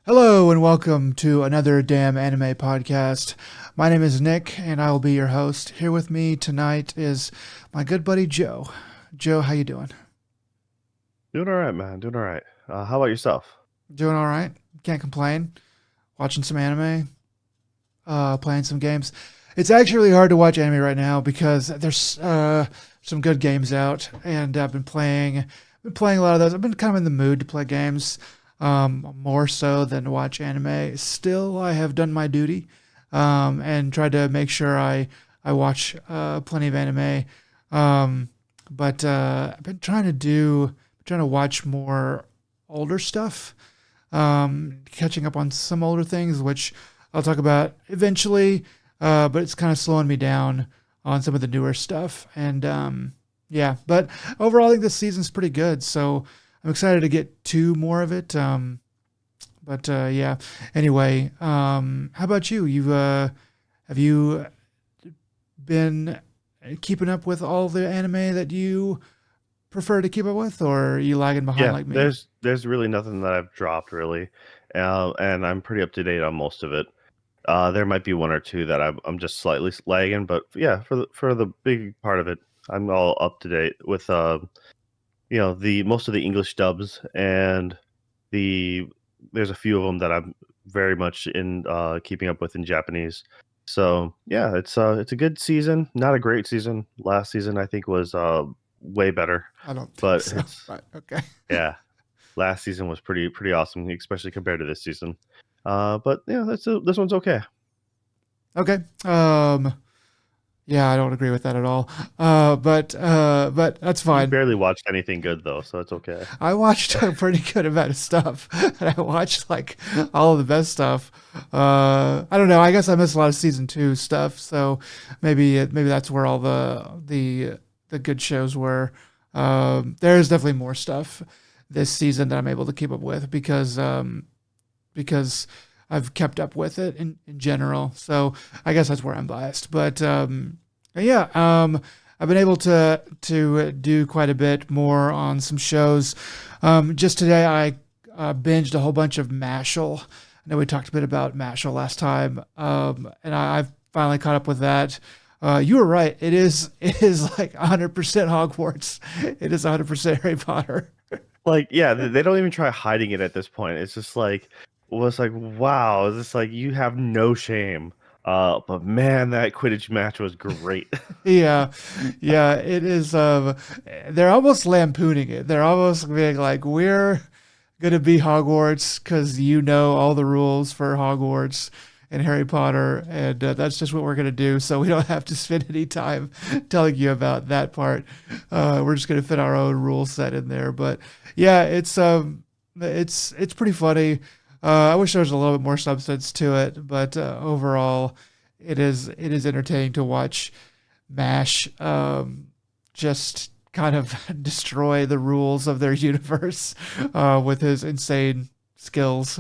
Hello and welcome to another Damn Anime podcast. My name is Nick and I will be your host. Here with me tonight is my good buddy Joe. Joe, how you doing? Doing all right, man. Doing all right. How about yourself? Doing all right. Can't complain. Watching some anime, playing some games. It's actually really hard to watch anime right now because there's some good games out, and I've been playing a lot of those. I've been kind of in the mood to play games, more so than to watch anime. Still, I have done my duty, and tried to make sure I watch plenty of anime. Um, but I've been trying to watch more older stuff, catching up on some older things, which I'll talk about eventually. But it's kind of slowing me down on some of the newer stuff. And yeah, but overall, I think this season's pretty good. So I'm excited to get to more of it. But yeah, anyway, how about you? Have you been keeping up with all the anime that you prefer to keep up with, or are you lagging behind Yeah, like me? there's really nothing that I've dropped really, and I'm pretty up to date on most of it. There might be one or two that I'm just slightly lagging, but yeah, for the big part of it, I'm all up to date with the most of the English dubs and the there's a few of them that I'm very much in keeping up with in Japanese. So yeah, it's a good season. Not a great season. Last season I think was way better, I don't think but so, it's but okay. yeah, last season was pretty awesome, especially compared to this season. But yeah, this one's okay. Okay. Yeah, I don't agree with that at all. But that's You fine. barely watched anything good though, so it's okay. I watched a pretty good amount of stuff. And I watched like all of the best stuff. I don't know. I guess I missed a lot of season two stuff. So maybe that's where all the good shows were. There's definitely more stuff this season that I'm able to keep up with because I've kept up with it in general. So I guess that's where I'm biased. But yeah, I've been able to do quite a bit more on some shows. Just today, I binged a whole bunch of Mashal. I know we talked a bit about Mashal last time, and I've finally caught up with that. You were right. It is like 100% Hogwarts. It is 100% Harry Potter. Like, yeah, they don't even try hiding it at this point. It's just like was like, wow, it's just like you have no shame. But man, that Quidditch match was great. Yeah, yeah, it is. They're almost lampooning it. They're almost being like, "We're gonna be Hogwarts because you know all the rules for Hogwarts and Harry Potter, and that's just what we're gonna do. So we don't have to spend any time telling you about that part. We're just gonna fit our own rule set in there." But yeah, it's pretty funny. I wish there was a little bit more substance to it, but overall, it is entertaining to watch Mash just kind of destroy the rules of their universe with his insane skills.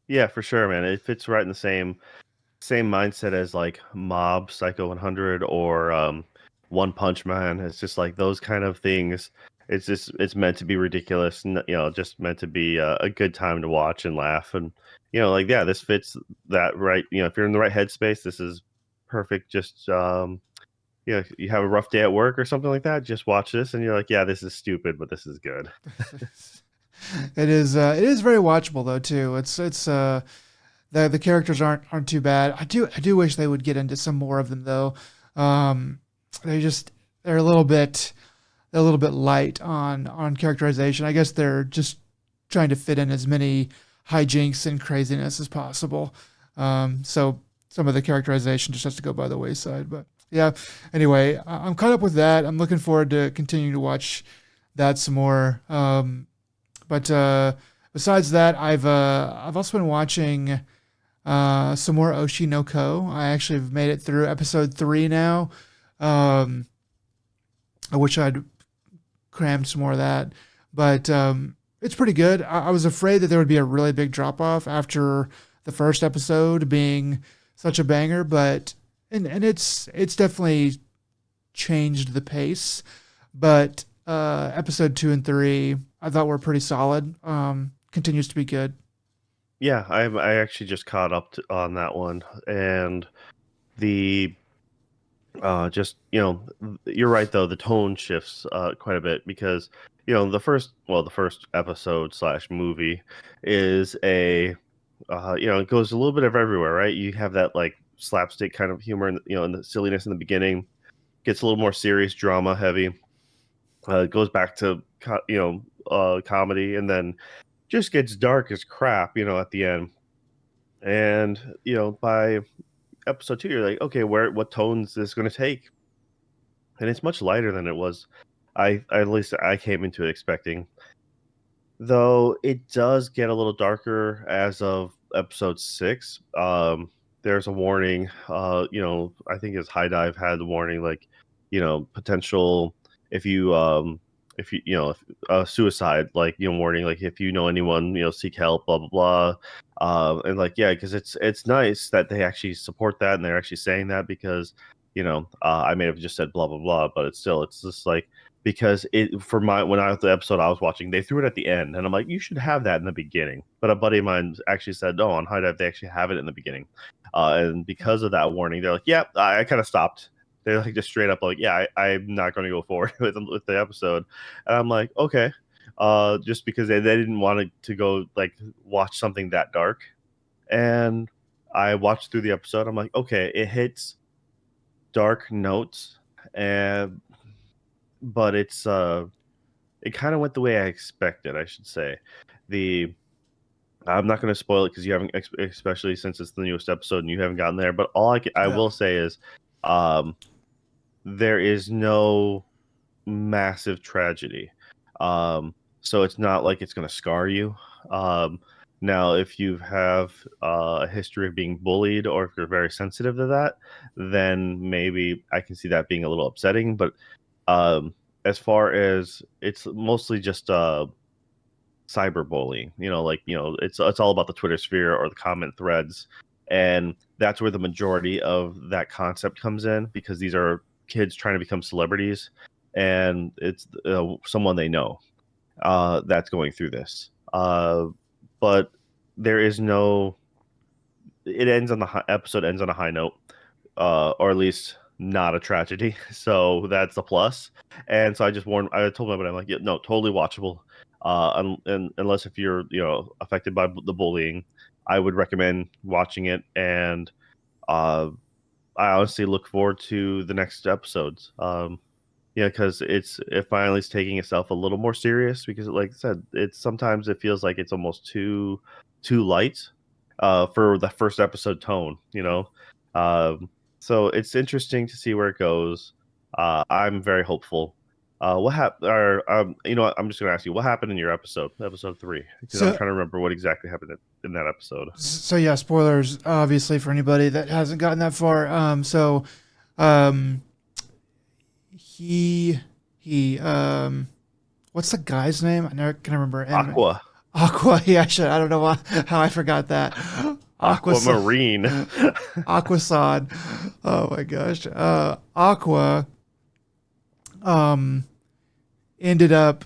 Yeah, for sure, man. It fits right in the same mindset as like Mob, Psycho 100, or One Punch Man. It's just like those kind of things. It's meant to be ridiculous, and just meant to be a good time to watch and laugh, and like yeah, this fits that right. If you're in the right headspace, this is perfect. Just you have a rough day at work or something like that. Just watch this, and you're like, yeah, this is stupid, but this is good. It is very watchable though too. It's the characters aren't too bad. I do wish they would get into some more of them though. Um, they just they're a little bit light on characterization. I guess they're just trying to fit in as many hijinks and craziness as possible. So some of the characterization just has to go by the wayside. But yeah, anyway, I'm caught up with that. I'm looking forward to continuing to watch that some more. But besides that, I've also been watching some more Oshi no Ko. I actually have made it through episode 3 now. Um, I wish I'd crammed some more of that, but it's pretty good. I was afraid that there would be a really big drop off after the first episode being such a banger, but and it's definitely changed the pace. But episode 2 and 3, I thought were pretty solid. Continues to be good. Yeah, I actually just caught up on that one, and the just you're right though. The tone shifts quite a bit because the first episode slash movie is it goes a little bit of everywhere, right? You have that like slapstick kind of humor and and the silliness in the beginning, gets a little more serious, drama heavy. It goes back to comedy, and then just gets dark as crap, at the end. And by episode two, you're like, okay, what tones is this going to take? And it's much lighter than it was. At least I came into it expecting. Though it does get a little darker as of episode 6. There's a warning. I think his High Dive had the warning, like, potential if you if, suicide, like, warning, like if you know anyone, seek help, blah blah blah. And like, yeah, because it's nice that they actually support that and they're actually saying that because I may have just said blah blah blah, but it's just like because it for my when I was the episode I was watching, they threw it at the end, and I'm like, you should have that in the beginning. But a buddy of mine actually said, no, on High Dive they actually have it in the beginning, and because of that warning, they're like, yeah, I kind of stopped. They're like just straight up like, yeah, I'm not going to go forward with the episode, and I'm like, okay, just because they didn't want to go like watch something that dark, and I watched through the episode. I'm like, okay, it hits dark notes, and but it kind of went the way I expected, I should say. The I'm not going to spoil it because you haven't, especially since it's the newest episode and you haven't gotten there. But I Yeah. will say is, um, there is no massive tragedy, so it's not like it's going to scar you. Um, Now, if you have a history of being bullied or if you're very sensitive to that, then maybe I can see that being a little upsetting. But um, as far as it's mostly just cyberbullying, like it's all about the Twitter sphere or the comment threads, and that's where the majority of that concept comes in because these are kids trying to become celebrities, and it's someone they know that's going through this. But there is no. It ends on episode ends on a high note, or at least not a tragedy. So that's a plus. And so I told my buddy, I'm like, yeah, no, totally watchable. And unless if you're, affected by the bullying, I would recommend watching it. And I honestly look forward to the next episodes. Yeah, because it finally is taking itself a little more serious because, like I said, it's sometimes it feels like it's almost too light for the first episode tone, so it's interesting to see where it goes. I'm very hopeful. What happened? Or what? I'm just gonna ask you what happened in your episode 3, because I'm So trying to remember what exactly happened in that episode. so yeah, spoilers obviously for anybody that hasn't gotten that far. Um, he he what's the guy's name? I never can remember anime. Aqua, Aqua. Yeah, shit. I don't know how I forgot that. Aqua. Aquamarine. Aquasad. Oh my gosh. Aqua um ended up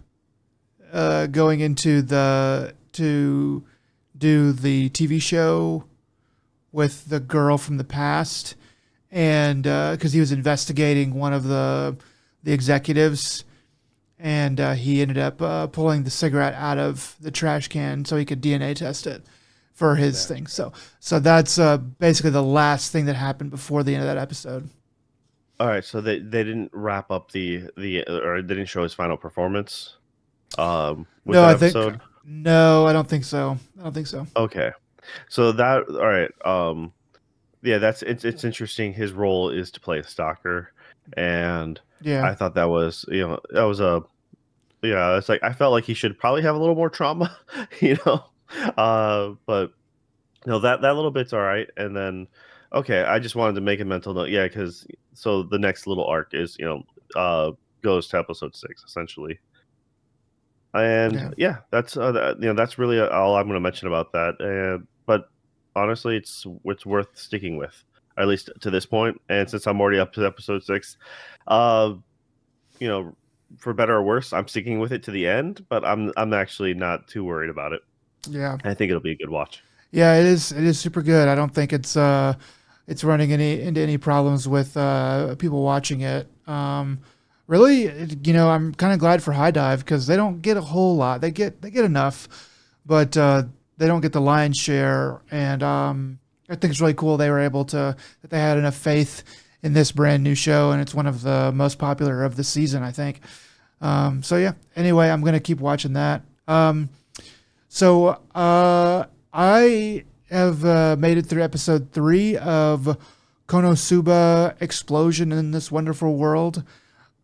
going into the to do the TV show with the girl from the past, and because he was investigating one of the executives, and he ended up pulling the cigarette out of the trash can so he could DNA test it for his That's thing. So that's basically the last thing that happened before the end of that episode. all right. So they didn't wrap up the or they didn't show his final performance with No, that I think episode. no, I don't think so. I don't think so. Okay. So that all right. Yeah, it's interesting. His role is to play a stalker, and Yeah, I thought that was that was a yeah. It's like I felt like he should probably have a little more trauma, you know. But that little bit's all right. And then okay, I just wanted to make a mental note. Yeah, because so the next little arc is goes to episode 6 essentially. And yeah, yeah, that's really all I'm going to mention about that. But honestly, it's worth sticking with, at least to this point. And since I'm already up to episode 6, uh, you know, for better or worse, I'm sticking with it to the end. But I'm actually not too worried about it. yeah. I think it'll be a good watch. Yeah, it is. It is super good. I don't think it's running into any problems with people watching it. Really, I'm kind of glad for High Dive because they don't get a whole lot. They get enough, but they don't get the lion's share. And I think it's really cool they were able to that they had enough faith in this brand new show, and it's one of the most popular of the season, I think. So yeah. Anyway, I'm gonna keep watching that. I have made it through episode 3 of Konosuba Explosion in This Wonderful World.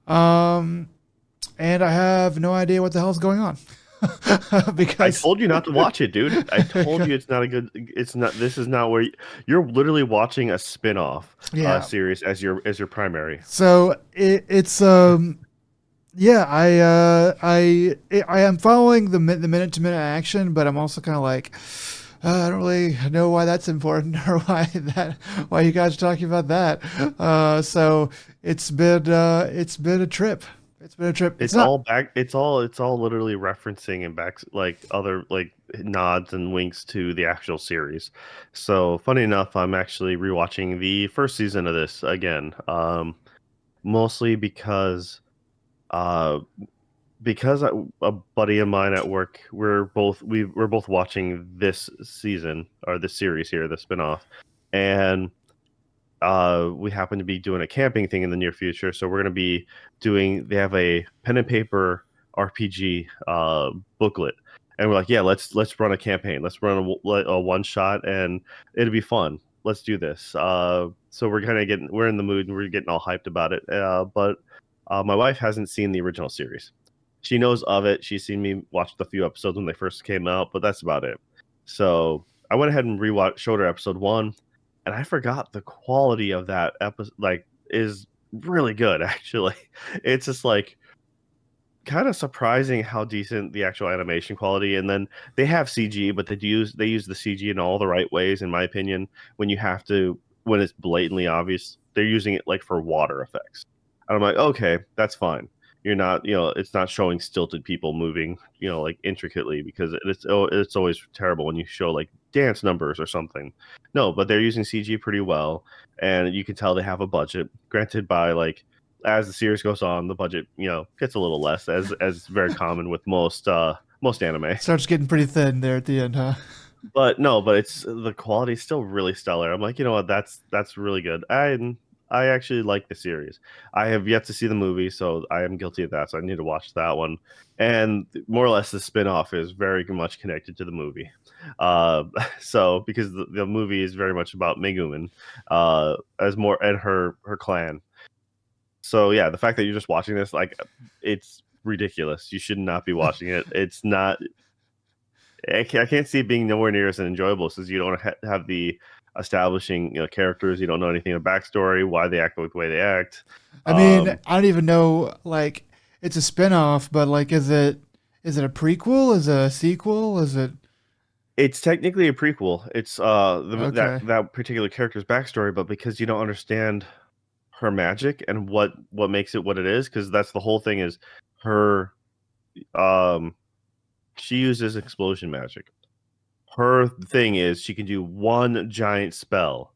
Um, and I have no idea what the hell's going on. I because, told you not to watch it, dude. I told you it's not a good. It's not. This is not where you're literally watching a spin-off yeah. series as your primary. So it's yeah, I am following the minute to minute action, but I'm also kind of like, I don't really know why that's important or why you guys are talking about that. So it's been a trip. It's been a trip. It's It's not. all back. It's all literally referencing and back like other like nods and winks to the actual series. So funny enough, I'm actually rewatching the first season of this again. Mostly uh because a buddy of mine at work, we're both watching this season or this series here, the spinoff, and we happen to be doing a camping thing in the near future. So we're going to be doing. They have a pen and paper RPG booklet, and we're like, yeah, let's run a campaign. Let's run a one shot, and it'll be fun. Let's do this. So we're kind of getting we're in the mood and we're getting all hyped about it. But my wife hasn't seen the original series. She knows of it. She's seen me watch the few episodes when they first came out, but that's about it. So I went ahead and rewatched, showed her episode 1, and I forgot the quality of that episode. Like, is really good. Actually, it's just like kind of surprising how decent the actual animation quality. And then they have CG, but they use the CG in all the right ways, in my opinion. When you have to, when it's blatantly obvious, they're using it like for water effects. And I'm like, okay, that's fine. You're not, it's not showing stilted people moving, like intricately, because it's always terrible when you show like dance numbers or something. No, but they're using CG pretty well, and you can tell they have a budget. Granted, by like as the series goes on, the budget, gets a little less, as very common with most anime. Starts getting pretty thin there at the end, huh? But no, but it's the quality is still really stellar. I'm like, you know what, that's really good. I actually like the series. I have yet to see the movie, so I am guilty of that. So I need to watch that one. And more or less, the spin-off is very much connected to the movie. Uh, so because the movie is very much about Megumin, as more and her clan. So yeah, the fact that you're just watching this, like, it's ridiculous. You should not be watching it. It's not. I can't see it being nowhere near as enjoyable since you don't have the establishing characters. You don't know anything of backstory, why they act the way they act. I mean, Um, I don't even know. Like, it's a spinoff, but like, is it a prequel? Is it a sequel? Is it it's technically a prequel. It's okay? that particular character's backstory, but because you don't understand her magic and what makes it what it is, because that's the whole thing is her. Um, she uses explosion magic. Her thing is she can do one giant spell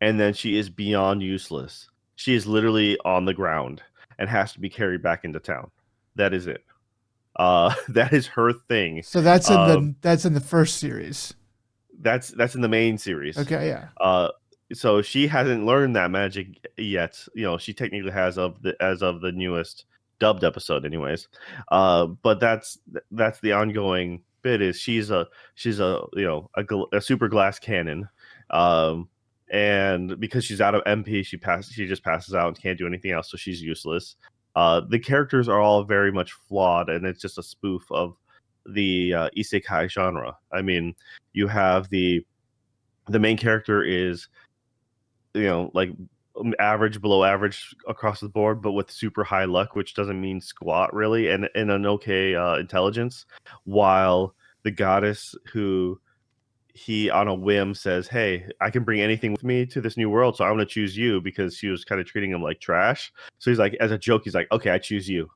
and then she is beyond useless. She is literally on the ground and has to be carried back into town. That is it. That is her thing. So that's in Um, the first series. that's in the main series. Okay, yeah. Uh, so she hasn't learned that magic yet. She technically has as of the newest dubbed episode, anyways. But that's the ongoing bit. Is she's a super glass cannon. Um, and because she's out of MP, she just passes out and can't do anything else, so she's useless. The characters are all very much flawed, and it's just a spoof of the isekai genre. I mean, you have the main character is like average below average across the board, but with super high luck, which doesn't mean squat really, and an okay intelligence, while the goddess who he on a whim says, hey, I can bring anything with me to this new world, so I'm going to choose you, because she was kind of treating him like trash. So he's like, as a joke, he's like, okay, I choose you.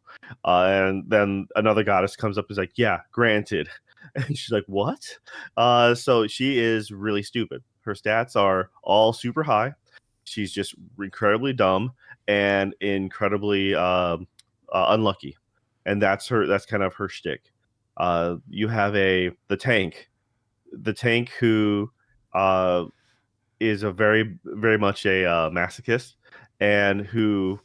And then another goddess comes up and is like, yeah, granted. And she's like, what? So she is really stupid. Her stats are all super high. She's just incredibly dumb and incredibly unlucky, and that's her. That's kind of her shtick. You have the tank who uh, is a very much a masochist, and who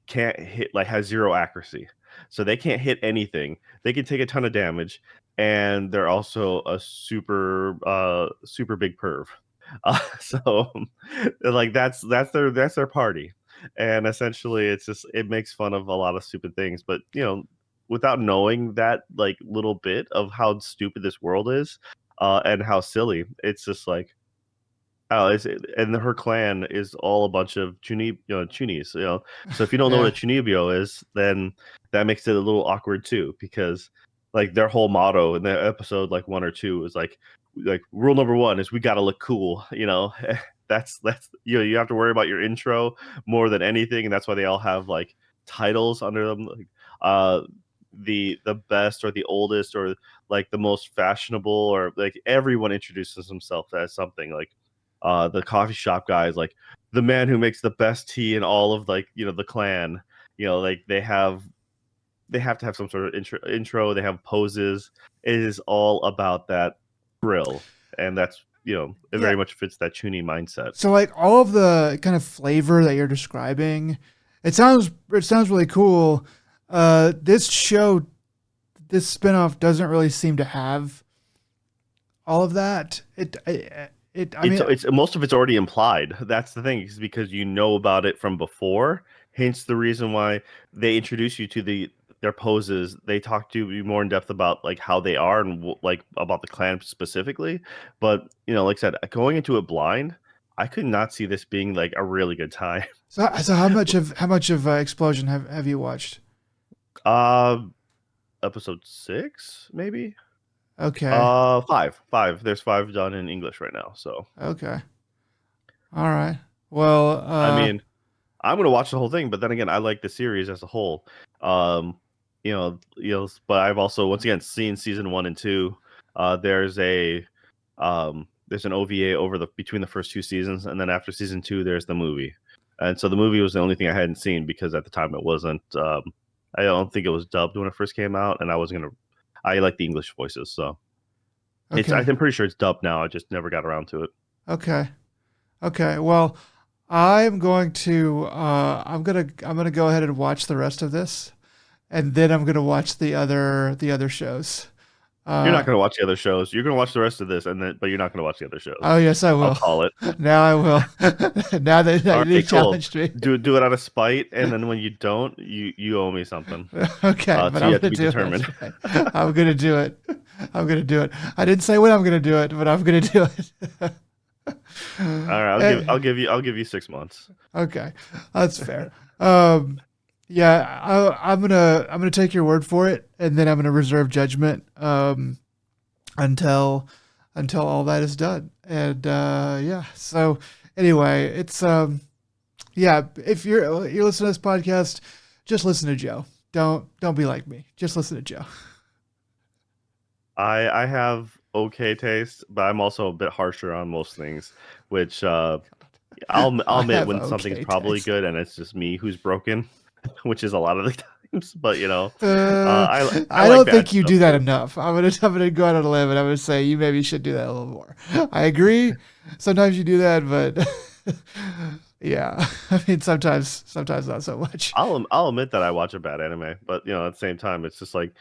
can't hit, like, has zero accuracy, so they can't hit anything. They can take a ton of damage, and they're also a super big perv. So like that's their party, and essentially it's just it makes fun of a lot of stupid things, but without knowing that like little bit of how stupid this world is, and how silly, it's just like, oh, and her clan is all a bunch of Chunies. So if you don't know what Yeah. a Chunibyo is, then that makes it a little awkward too, because like their whole motto in the episode, like one or two, is like rule number one is we gotta look cool. That's you have to worry about your intro more than anything, and that's why they all have like titles under them, like uh the best or the oldest or like the most fashionable, or like everyone introduces himself as something like the coffee shop guy is like the man who makes the best tea in all of like the clan. Like they have to have some sort of intro. They have poses. It is all about that thrill, and that's it Yeah. very much fits that Chuny mindset. So like all of the kind of flavor that you're describing, it sounds really cool. This show, this spinoff doesn't really seem to have all of that. I mean, It's most of it's already implied. That's the thing, is because you know about it from before. Hence the reason why they introduce you to their poses. They talk to you more in depth about like how they are and like about the clan specifically. But like I said, going into it blind, I could not see this being like a really good time. so how much of Explosion have you watched? Uh, episode 6, maybe. Okay. Five. There's 5 done in English right now. So Okay. All right. Well, I mean, I'm gonna watch the whole thing, but then again, I like the series as a whole. But I've also once again seen season 1 and 2. There's an OVA over the between the first 2 seasons, and then after season 2, there's the movie. And so the movie was the only thing I hadn't seen, because at the time it wasn't. I don't think it was dubbed when it first came out, and I wasn't gonna. I like the English voices, so okay. I'm pretty sure it's dubbed now. I just never got around to it. Okay. Okay. Well, I'm gonna go ahead and watch the rest of this, and then I'm gonna watch the other shows. You're not Uh, gonna watch the other shows. You're gonna watch the rest of this, but you're not gonna watch the other shows. oh yes, I I'll will. call it. Now I will. Now that All you right, cool. challenged me. Do it out of spite, and then when you don't, you owe me something. Okay, but So you I'm have to gonna be do it. determined. I'm gonna do it. I'm gonna do it. I didn't say when I'm gonna do it, but I'm gonna do it. All right, Eh, I'll give you 6 months. okay, that's fair. Yeah, I'm gonna take your word for it, and then I'm gonna reserve judgment until all that is done. And yeah, so anyway, it's yeah. If you're listening to this podcast, just listen to Joe. Don't be like me. Just listen to Joe. I have okay taste, but I'm also a bit harsher on most things, which I'll I admit have when something's okay probably taste. good and it's just me who's broken, which is a lot of the times. But Uh, I I like don't bad think you stuff do that too. enough. I'm gonna go out on a limb and I'm gonna say you maybe should do that a little more. I agree. Sometimes you do that, but yeah, I mean sometimes not so much. I'll admit that I watch a bad anime, but at the same time, it's just like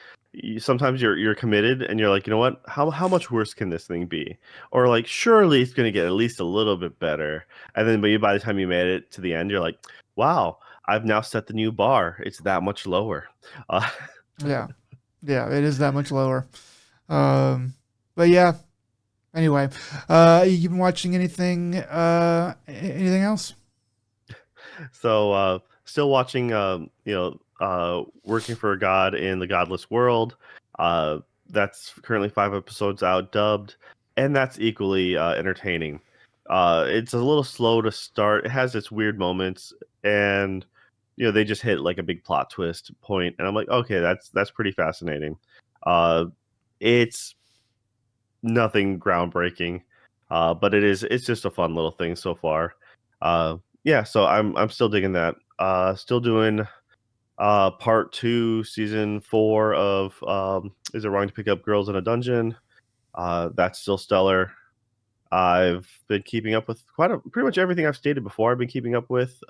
sometimes you're committed and you're like, you know what? How much worse can this thing be? Or like, surely it's gonna get at least a little bit better. And then, by the time you made it to the end, you're like, wow, I've now set the new bar. It's that much lower. Uh, Yeah, yeah, it is that much lower. But yeah. Anyway, you been watching anything else? so still watching, Working for a God in the Godless World. Uh, that's currently 5 episodes out, dubbed, and that's equally entertaining. It's a little slow to start. It has its weird moments, and they just hit like a big plot twist point, and I'm like, okay, that's pretty fascinating. Uh, it's nothing groundbreaking. But it's just a fun little thing so far. Yeah, so I'm still digging that. Still doing part two, season four of Is It Wrong to Pick Up Girls in a Dungeon? That's still stellar. I've been keeping up with pretty much everything I've stated before. I've been keeping up with,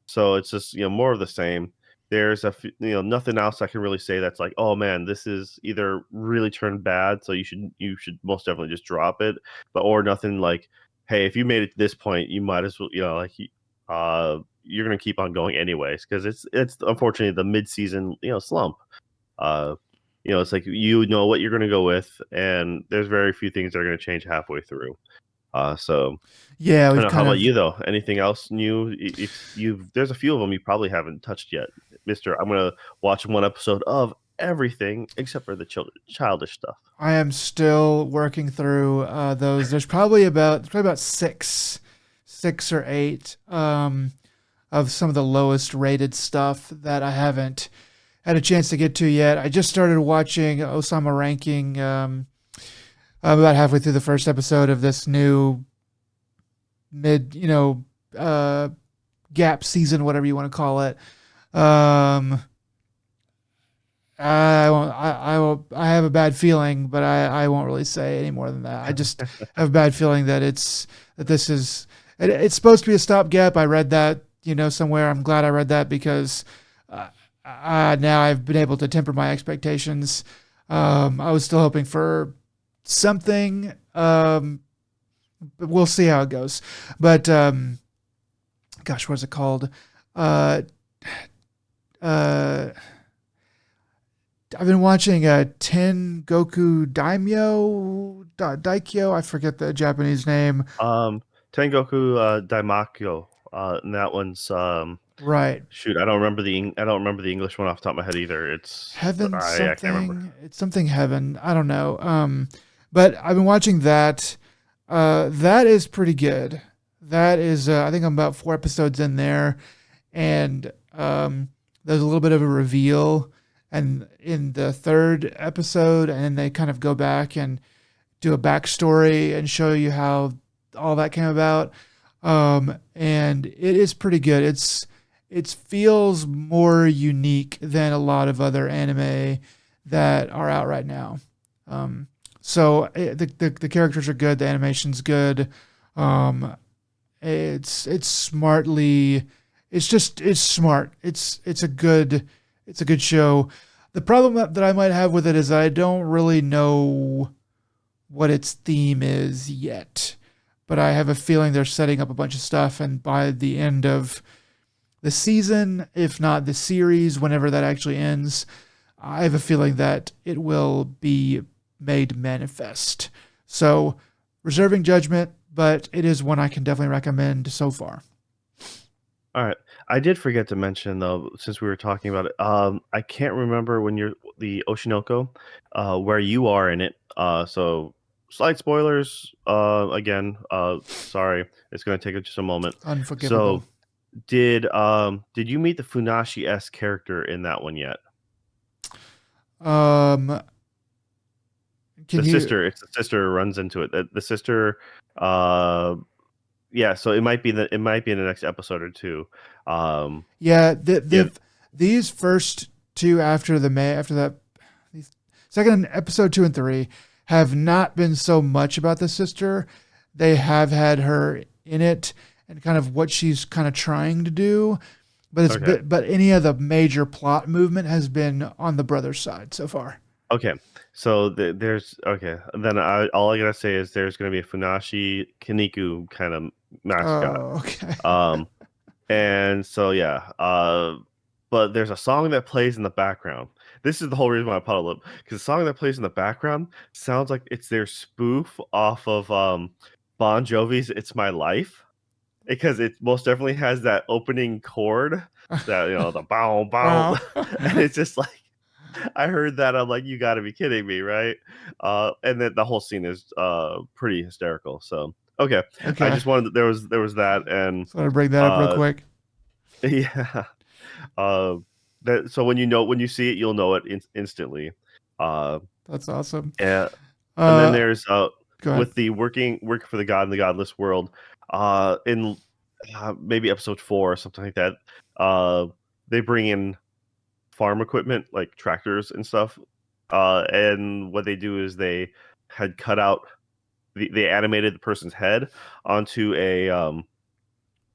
so it's just more of the same. There's nothing else I can really say that's like, oh man, this is either really turned bad, so you should most definitely just drop it, but or nothing like, hey, if you made it to this point, you might as well you're gonna keep on going anyways because it's unfortunately the mid season slump. Uh, it's like what you're going to go with, and there's very few things that are going to change halfway through. So Yeah, I don't we've know. How kind about of. you though? Anything else new? If there's a few of them you probably haven't touched yet, Mister. I'm going to watch one episode of everything except for the childish stuff. I am still working through those. There's probably about six or eight of some of the lowest rated stuff that I haven't had a chance to get to yet. I just started watching Osama Ranking. I'm about halfway through the first episode of this new mid, gap season, whatever you want to call it. Um, I won't. I will. I have a bad feeling, but I won't really say any more than that. I just have a bad feeling that this is. It's supposed to be a stopgap. I read that somewhere. I'm glad I read that because now I've been able to temper my expectations. I was still hoping for something. But we'll see how it goes. But gosh, what's it called? Uh, uh, I've been watching Ten Goku Daikyo. I forget the Japanese name. Um, Tengoku Daimakyo. And that one's Right, shoot. I don't remember the English one off the top of my head either. Heaven I can't remember. something. It's something Heaven. I don't know. But I've been watching that. That is pretty good. That is. I think I'm about 4 episodes in there, and there's a little bit of a reveal, and in the third episode, and they kind of go back and do a backstory and show you how all that came about. And it is pretty good. It feels more unique than a lot of other anime that are out right now. So the characters are good, the animation's good. Um, it's smartly, it's smart. It's a good show. The problem that I might have with it is I don't really know what its theme is yet, but I have a feeling they're setting up a bunch of stuff, and by the end of the season, if not the series, whenever that actually ends, I have a feeling that it will be made manifest. So, reserving judgment, but it is one I can definitely recommend so far. All right. I did forget to mention though, since we were talking about it. I can't remember when you're the Oshinoko, where you are in it. So slight spoilers. Again, sorry, it's going to take just a moment. Unforgivable. So did you meet the Funashi S character in that one yet? Um, can The you? sister, it's the sister who runs into it. The sister, uh, yeah. So it might be in the next episode or two. Yeah, Yeah. these first two after that, these second episode 2 and 3 have not been so much about the sister. They have had her in it and kind of what she's kind of trying to do, but Okay. but any of the major plot movement has been on the brother's side so far. Okay, so there's okay. Then all I gotta say is there's gonna be a Funashi Kaniku kind of mascot. Oh, okay. Um, and so yeah. But there's a song that plays in the background. This is the whole reason why I puddle up because the song that plays in the background sounds like it's their spoof off of Bon Jovi's "It's My Life" because it most definitely has that opening chord that the bow bow, Wow. and it's just like. I heard that. I'm like, you got to be kidding me, right? And then the whole scene is pretty hysterical. So okay, I Okay. just wanted there was that, and So I bring that up real uh, quick. yeah, uh, that so when you see it, you'll know it instantly. Uh, That's awesome. yeah, And then Uh, there's Go ahead. with the work for the god in the godless world, in maybe episode 4 or something like that. Uh, they bring in farm equipment like tractors and stuff. And what they do is they had cut out they animated the person's head onto a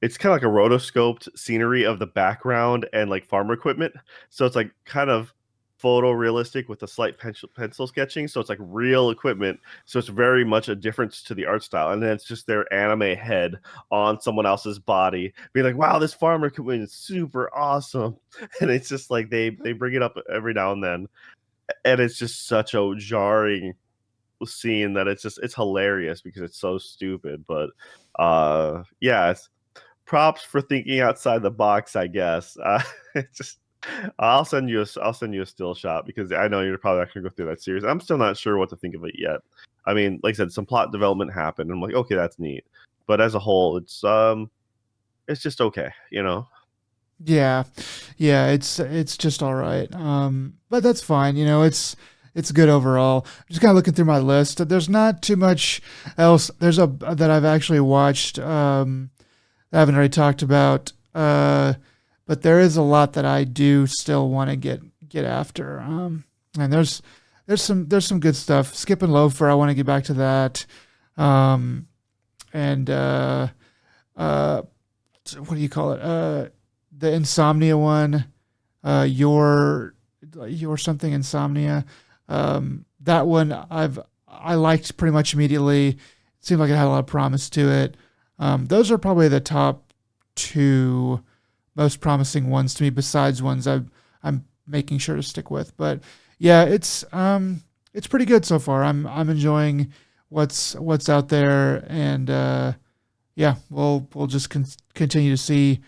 it's kind of like a rotoscoped scenery of the background and like farm equipment. So it's like kind of photorealistic with a slight pencil sketching. So it's like real equipment. So it's very much a difference to the art style. And then it's just their anime head on someone else's body, being like, "Wow, this farm equipment is super awesome." And it's just like they bring it up every now and then, and it's just such a jarring scene that it's hilarious because it's so stupid. But yeah, it's props for thinking outside the box, I guess. It's just I'll send you a still shot because I know you're probably not gonna go through that series. I'm still not sure what to think of it yet. I mean, like I said, some plot development happened. I'm like, okay, that's neat, but as a whole, it's just okay, you know. Yeah, yeah, it's just all right. But that's fine. You know, it's good overall. I'm just kind of looking through my list. There's not too much else. There's a that I've actually watched. I haven't already talked about. But there is a lot that I do still want to get after. And there's some good stuff. Skip and Loafer, I want to get back to that. Um, and uh, what do you call it? The Insomnia one. Your something Insomnia. That one I liked pretty much immediately. It seemed like it had a lot of promise to it. Those are probably the top two most promising ones to me, besides ones I'm making sure to stick with. But yeah, it's pretty good so far. I'm enjoying what's out there, and yeah, we'll just continue to see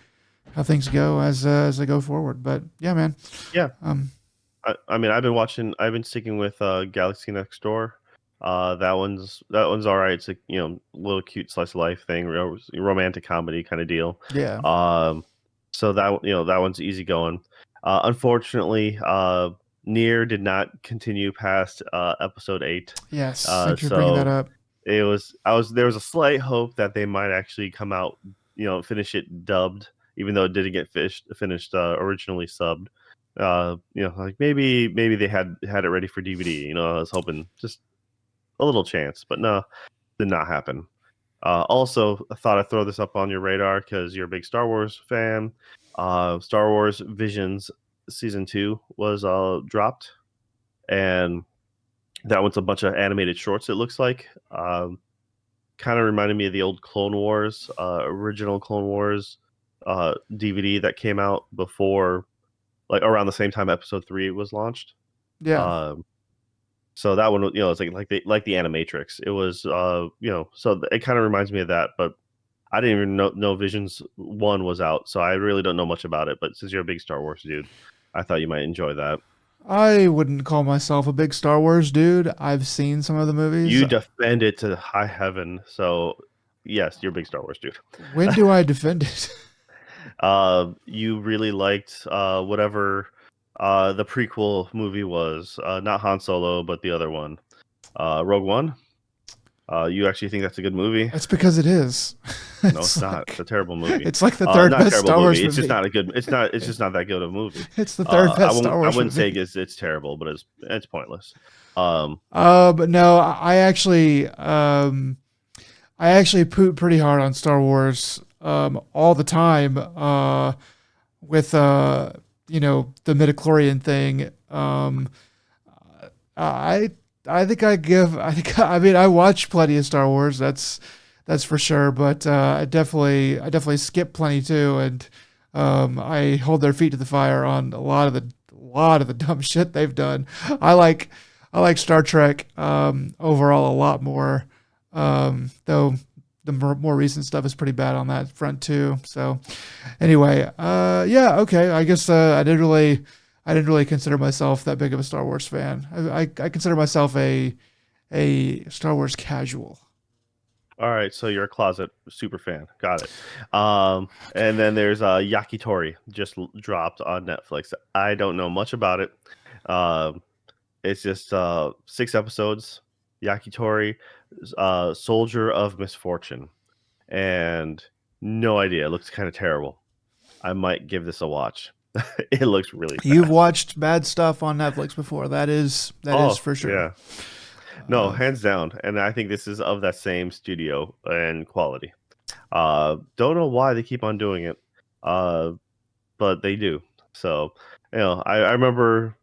how things go as I go forward. But yeah, man. Yeah, Um, I mean, I've been sticking with Galaxy Next Door. That one's all right. It's a little cute slice of life thing, romantic comedy kind of deal. yeah. So that one's easy going. Unfortunately, Nier did not continue past episode 8. Yes. Thank you for bringing that So up. there was a slight hope that they might actually come out, finish it dubbed, even though it didn't get finished originally subbed. Like maybe they had it ready for DVD. I was hoping just a little chance, but no, did not happen. Also, I thought I'd throw this up on your radar because you're a big Star Wars fan. Star Wars Visions season 2 was dropped, and that one's a bunch of animated shorts. It looks like kind of reminded me of the old Clone Wars, original Clone Wars DVD that came out before, like around the same time Episode 3 was launched. Yeah. Um, so that one, it's like the Animatrix. It was, so it kind of reminds me of that. But I didn't even know Visions 1 was out, so I really don't know much about it. But since you're a big Star Wars dude, I thought you might enjoy that. I wouldn't call myself a big Star Wars dude. I've seen some of the movies. You defend it to high heaven, so yes, you're a big Star Wars dude. When do I defend it? You really liked whatever the prequel movie was, not Han Solo, but the other one, Rogue One. You actually think that's a good movie? It's because it is. No, it's It's not. It's like a terrible movie. it's like the third Not a best terrible Star Wars movie. It's just movie. not a good. It's not. It's just not that good of a movie. It's the third best Star I Wars wouldn't say movie. it's terrible, but it's pointless. Um, But no, I actually poop pretty hard on Star Wars all the time. With the midichlorian thing. I I think I mean I watch plenty of Star Wars. That's for sure. But I definitely skip plenty too, and I hold their feet to the fire on a lot of the dumb shit they've done. I like I like Star Trek overall a lot more, though the more recent stuff is pretty bad on that front too. So anyway, yeah, okay. I guess I didn't really consider myself that big of a Star Wars fan. I consider myself a Star Wars casual. all right, so you're a closet super fan. Got it. And then there's Yakitori just dropped on Netflix. I don't know much about it. Um, it's just 6 episodes. Yakitori, Soldier of Misfortune, and no idea. It looks kind of terrible. I might give this a watch. It looks really You've bad. watched bad stuff on Netflix before. That is Oh for sure. yeah, no, hands down. And I think this is of that same studio and quality. Don't know why they keep on doing it, uh, but they do. So I remember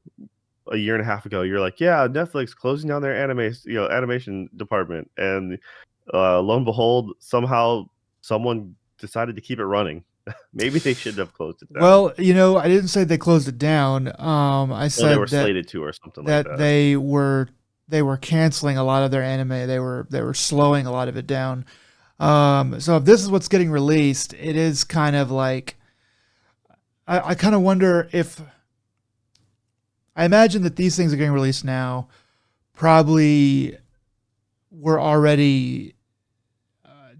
a year and a half ago, you're like, yeah, Netflix closing down their animation department, and lo and behold, somehow someone decided to keep it running. Maybe they shouldn't have closed it down. Well, I didn't say they closed it down. I Well, they were said that slated to, or something like that that. they were canceling a lot of their anime. They were slowing a lot of it down. So if this is what's getting released, it is kind of like I kind of wonder if I imagine that these things are getting released now probably were already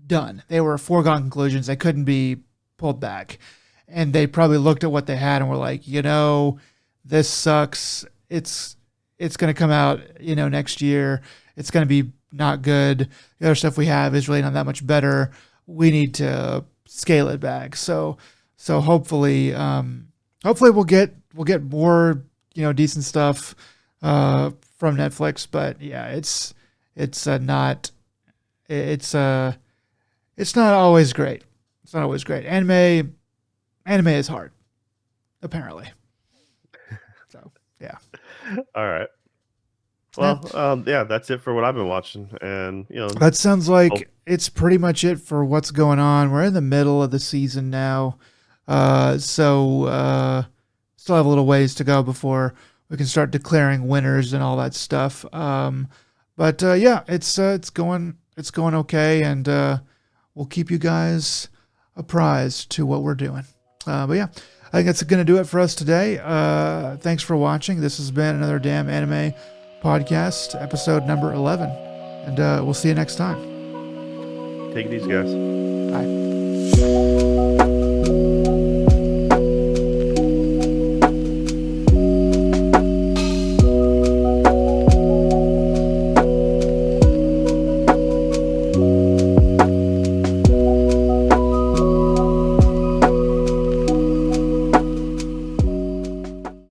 done. They were foregone conclusions. They couldn't be pulled back. And they probably looked at what they had and were like, this sucks. It's going to come out, next year. It's going to be not good. The other stuff we have is really not that much better. We need to scale it back. So hopefully we'll get more, decent stuff from Netflix. But yeah, it's it's not always great. It's not always great. Anime is hard, apparently. So yeah. All right. Yeah. Well, yeah, that's it for what I've been watching, and That sounds like oh, it's pretty much it for what's going on. We're in the middle of the season now. So still have a little ways to go before we can start declaring winners and all that stuff. But yeah, it's going okay, and we'll keep you guys apprised to what we're doing. But yeah, I think that's going to do it for us today. Thanks for watching. This has been another Damn Anime podcast, episode number 11, and we'll see you next time. take it easy, guys. Bye.